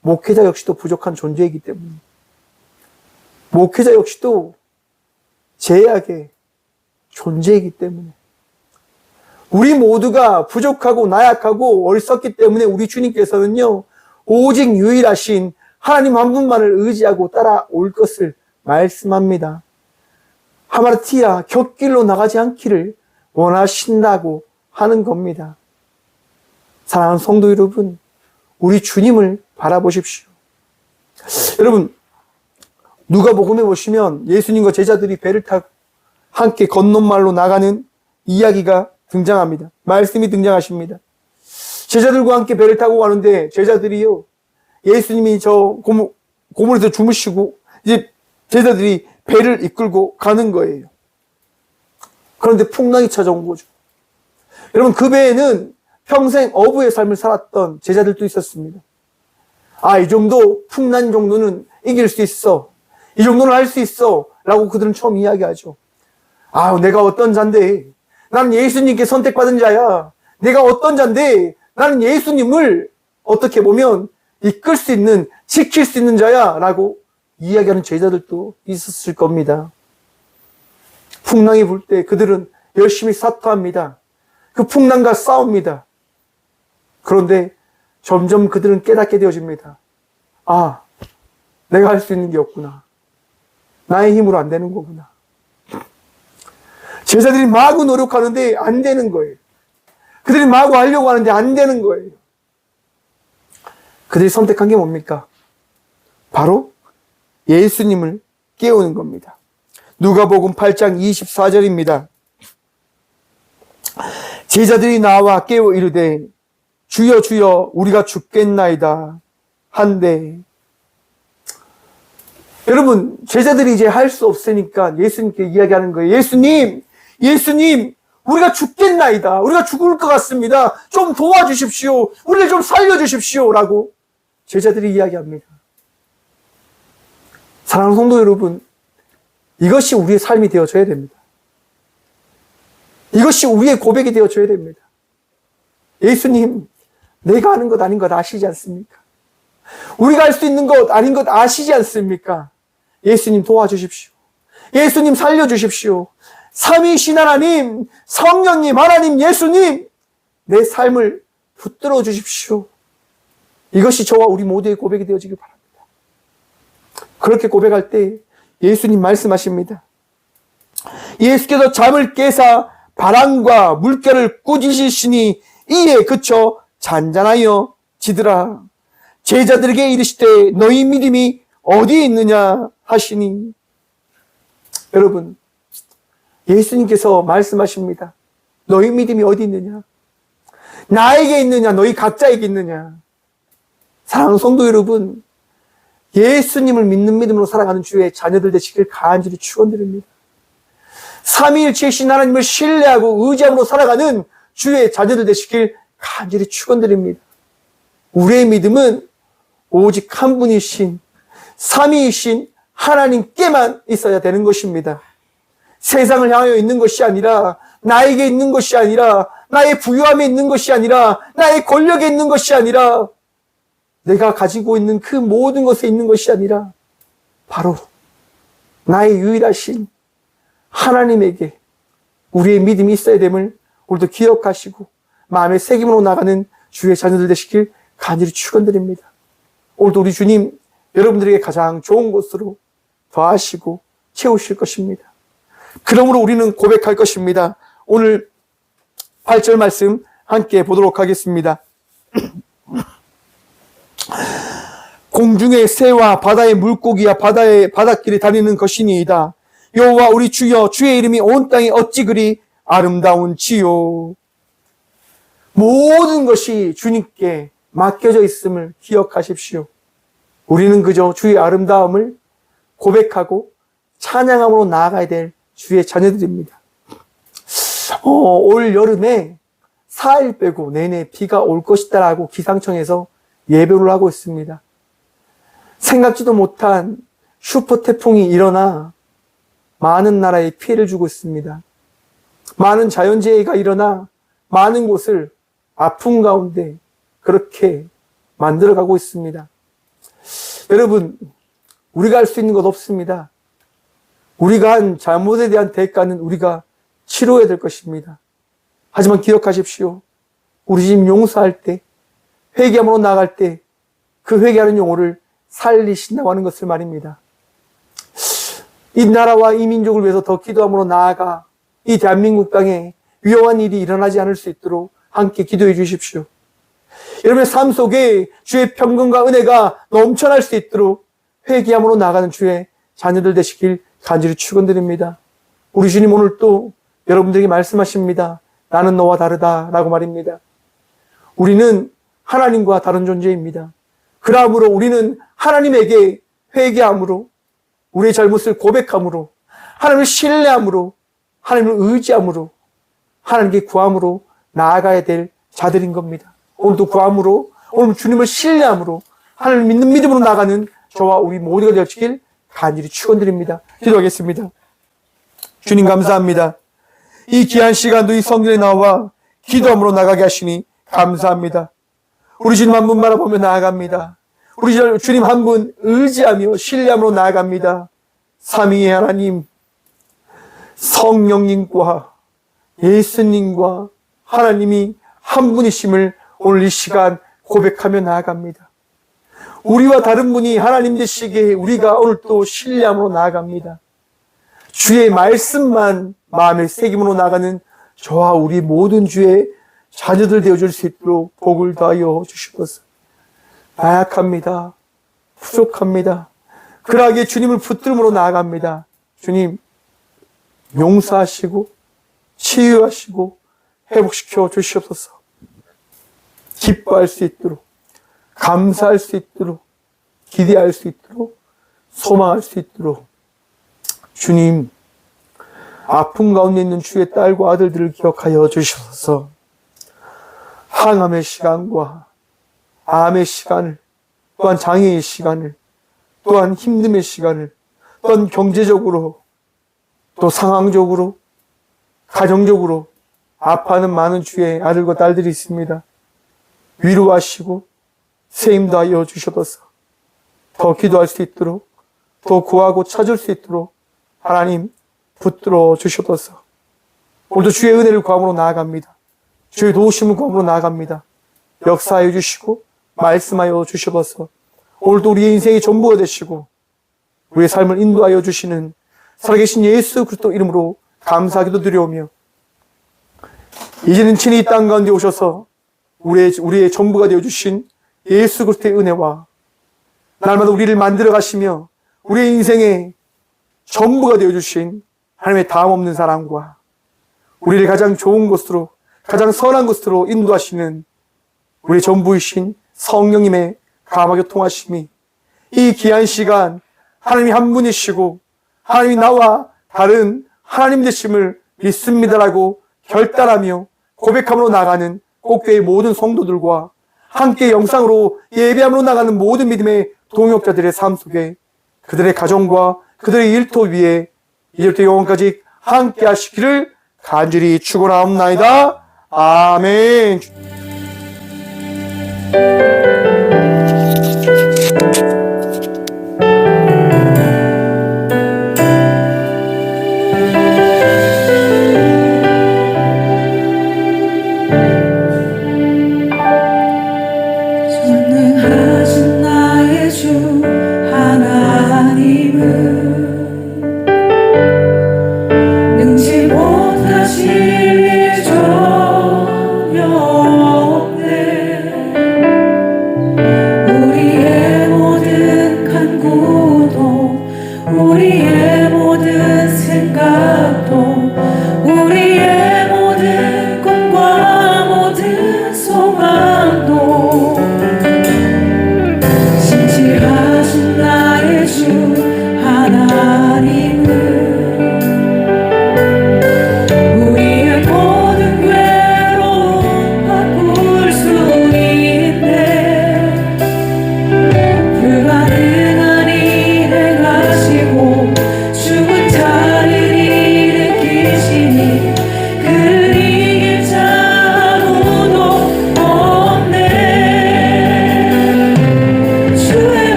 목회자 역시도 부족한 존재이기 때문에. 목회자 역시도 제약의 존재이기 때문에. 우리 모두가 부족하고 나약하고 어리석기 때문에 우리 주님께서는요, 오직 유일하신 하나님 한 분만을 의지하고 따라올 것을 말씀합니다. 하마르티아, 곁길로 나가지 않기를 원하신다고 하는 겁니다. 사랑하는 성도 여러분, 우리 주님을 바라보십시오. 여러분, 누가복음에 보시면 예수님과 제자들이 배를 타고 함께 건너말로 나가는 이야기가 등장합니다. 말씀이 등장하십니다. 제자들과 함께 배를 타고 가는데 제자들이요, 예수님이 저 고물에서 주무시고 이제 제자들이 배를 이끌고 가는 거예요. 그런데 풍랑이 찾아온 거죠. 여러분, 그 배에는 평생 어부의 삶을 살았던 제자들도 있었습니다. 아, 이 정도 풍랑 정도는 이길 수 있어, 이 정도는 할 수 있어 라고 그들은 처음 이야기하죠. 아, 내가 어떤 자인데, 나는 예수님께 선택받은 자야. 내가 어떤 자인데 나는 예수님을 어떻게 보면 이끌 수 있는, 지킬 수 있는 자야 라고 이야기하는 제자들도 있었을 겁니다. 풍랑이 불 때 그들은 열심히 사토합니다. 그 풍랑과 싸웁니다. 그런데 점점 그들은 깨닫게 되어집니다. 아, 내가 할 수 있는 게 없구나. 나의 힘으로 안 되는 거구나. 제자들이 마구 노력하는데 안 되는 거예요. 그들이 마구 하려고 하는데 안 되는 거예요. 그들이 선택한 게 뭡니까? 바로 예수님을 깨우는 겁니다. 누가복음 8장 24절입니다. 제자들이 나와 깨워 이르되 주여 주여 우리가 죽겠나이다 한데, 여러분 제자들이 이제 할 수 없으니까 예수님께 이야기하는 거예요. 예수님 우리가 죽겠나이다. 우리가 죽을 것 같습니다. 좀 도와주십시오. 우리를 좀 살려주십시오 라고 제자들이 이야기합니다. 사랑하는 성도 여러분, 이것이 우리의 삶이 되어져야 됩니다. 이것이 우리의 고백이 되어져야 됩니다. 예수님, 내가 하는 것 아닌 것 아시지 않습니까? 우리가 할 수 있는 것 아닌 것 아시지 않습니까? 예수님 도와주십시오. 예수님 살려주십시오. 삼위이신 하나님, 성령님, 하나님, 예수님, 내 삶을 붙들어 주십시오. 이것이 저와 우리 모두의 고백이 되어지길 바랍니다. 그렇게 고백할 때 예수님 말씀하십니다. 예수께서 잠을 깨사 바람과 물결을 꾸짖으시니 이에 그쳐 잔잔하여 지더라. 제자들에게 이르시되 너희 믿음이 어디에 있느냐 하시니. 여러분, 예수님께서 말씀하십니다. 너희 믿음이 어디 있느냐? 나에게 있느냐? 너희 각자에게 있느냐? 사랑하는 성도 여러분, 예수님을 믿는 믿음으로 살아가는 주의 자녀들 되시길 간절히 축원드립니다. 삼위일체이신 하나님을 신뢰하고 의지함으로 살아가는 주의 자녀들 되시길 간절히 축원드립니다. 우리의 믿음은 오직 한 분이신 삼위이신 하나님께만 있어야 되는 것입니다. 세상을 향하여 있는 것이 아니라, 나에게 있는 것이 아니라, 나의 부유함에 있는 것이 아니라, 나의 권력에 있는 것이 아니라, 내가 가지고 있는 그 모든 것에 있는 것이 아니라 바로 나의 유일하신 하나님에게 우리의 믿음이 있어야 됨을 오늘도 기억하시고 마음의 새김으로 나가는 주의 자녀들 되시길 간절히 축원드립니다. 오늘도 우리 주님 여러분들에게 가장 좋은 곳으로 더하시고 채우실 것입니다. 그러므로 우리는 고백할 것입니다. 오늘 8절 말씀 함께 보도록 하겠습니다. 공중의 새와 바다의 물고기와 바닷길에 다니는 것이니이다. 여호와 우리 주여, 주의 이름이 온 땅에 어찌 그리 아름다운지요. 모든 것이 주님께 맡겨져 있음을 기억하십시오. 우리는 그저 주의 아름다움을 고백하고 찬양함으로 나아가야 될 주의 자녀들입니다. 올 여름에 4일 빼고 내내 비가 올 것이다라고 기상청에서 예보를 하고 있습니다. 생각지도 못한 슈퍼 태풍이 일어나 많은 나라에 피해를 주고 있습니다. 많은 자연재해가 일어나 많은 곳을 아픔 가운데 그렇게 만들어가고 있습니다. 여러분, 우리가 할 수 있는 것 없습니다. 우리가 한 잘못에 대한 대가는 우리가 치러야 될 것입니다. 하지만 기억하십시오. 우리 집 용서할 때, 회개함으로 나갈 때 그 회개하는 영혼을 살리신다고 하는 것을 말입니다. 이 나라와 이 민족을 위해서 더 기도함으로 나아가 이 대한민국 땅에 위험한 일이 일어나지 않을 수 있도록 함께 기도해 주십시오. 여러분의 삶 속에 주의 평강과 은혜가 넘쳐날 수 있도록 회개함으로 나가는 주의 자녀들 되시길 간절히 축원드립니다. 우리 주님 오늘 또 여러분들에게 말씀하십니다. 나는 너와 다르다라고 말입니다. 우리는 하나님과 다른 존재입니다. 그러므로 우리는 하나님에게 회개함으로, 우리의 잘못을 고백함으로, 하나님을 신뢰함으로, 하나님을 의지함으로, 하나님께 구함으로 나아가야 될 자들인 겁니다. 오늘도 구함으로, 오늘 주님을 신뢰함으로, 하나님을 믿는 믿음으로 나가는 저와 우리 모두가 되시길 간절히 축원드립니다. 기도하겠습니다. 주님 감사합니다. 이 귀한 시간도 이 성전에 나와 기도함으로 나가게 하시니 감사합니다. 우리 주님 한 분 바라보며 나아갑니다. 우리 주님 한 분 의지하며 신뢰함으로 나아갑니다. 삼위의 하나님, 성령님과 예수님과 하나님이 한 분이심을 오늘 이 시간 고백하며 나아갑니다. 우리와 다른 분이 하나님 되시기에 우리가 오늘 또 신뢰함으로 나아갑니다. 주의 말씀만 마음의 새김으로 나가는 저와 우리 모든 주의 자녀들 되어줄 수 있도록 복을 더하여 주시옵소서. 나약합니다. 부족합니다. 그러하게 주님을 붙들음으로 나아갑니다. 주님, 용서하시고 치유하시고 회복시켜 주시옵소서. 기뻐할 수 있도록, 감사할 수 있도록, 기대할 수 있도록, 소망할 수 있도록 주님, 아픔 가운데 있는 주의 딸과 아들들을 기억하여 주시옵소서. 항암의 시간과 암의 시간을, 또한 장애의 시간을, 또한 힘듦의 시간을, 또한 경제적으로, 또 상황적으로, 가정적으로 아파하는 많은 주의 아들과 딸들이 있습니다. 위로하시고 세임도 하여 주셔서 더 기도할 수 있도록, 더 구하고 찾을 수 있도록 하나님 붙들어 주셔서 오늘도 주의 은혜를 구함으로 나아갑니다. 주의 도우심을 구함으로 나아갑니다. 역사하여 주시고 말씀하여 주셔서 오늘도 우리의 인생의 전부가 되시고 우리의 삶을 인도하여 주시는 살아계신 예수 그리스도 이름으로 감사하기도 드려오며, 이제는 친히 이 땅 가운데 오셔서 우리의 전부가 되어주신 예수 그리스도의 은혜와 날마다 우리를 만들어 가시며 우리의 인생의 전부가 되어주신 하나님의 다함없는 사랑과 우리를 가장 좋은 곳으로, 가장 선한 곳으로 인도하시는 우리의 전부이신 성령님의 감화 교통하심이 이 귀한 시간 하나님이 한 분이시고 하나님이 나와 다른 하나님 되심을 믿습니다라고 결단하며 고백함으로 나가는 꽃교회의 모든 성도들과 함께 영상으로 예배함으로 나가는 모든 믿음의 동역자들의 삶 속에 그들의 가정과 그들의 일터 위에 이제부터 영원까지 함께 하시기를 간절히 축원하옵나이다. 아멘. 전능하신 나의 주 하나님은 능지 못하실 일 전혀 없네.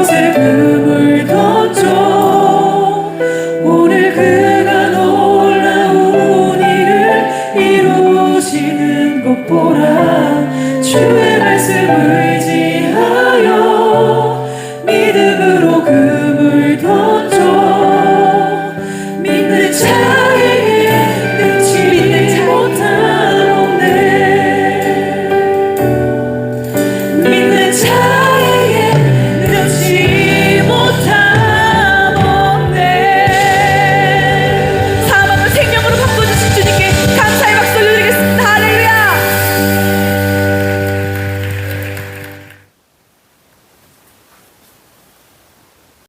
곳에 금을 던져 오늘 그가 놀라운 일을 이루시는 것 보라 주의 말씀 의지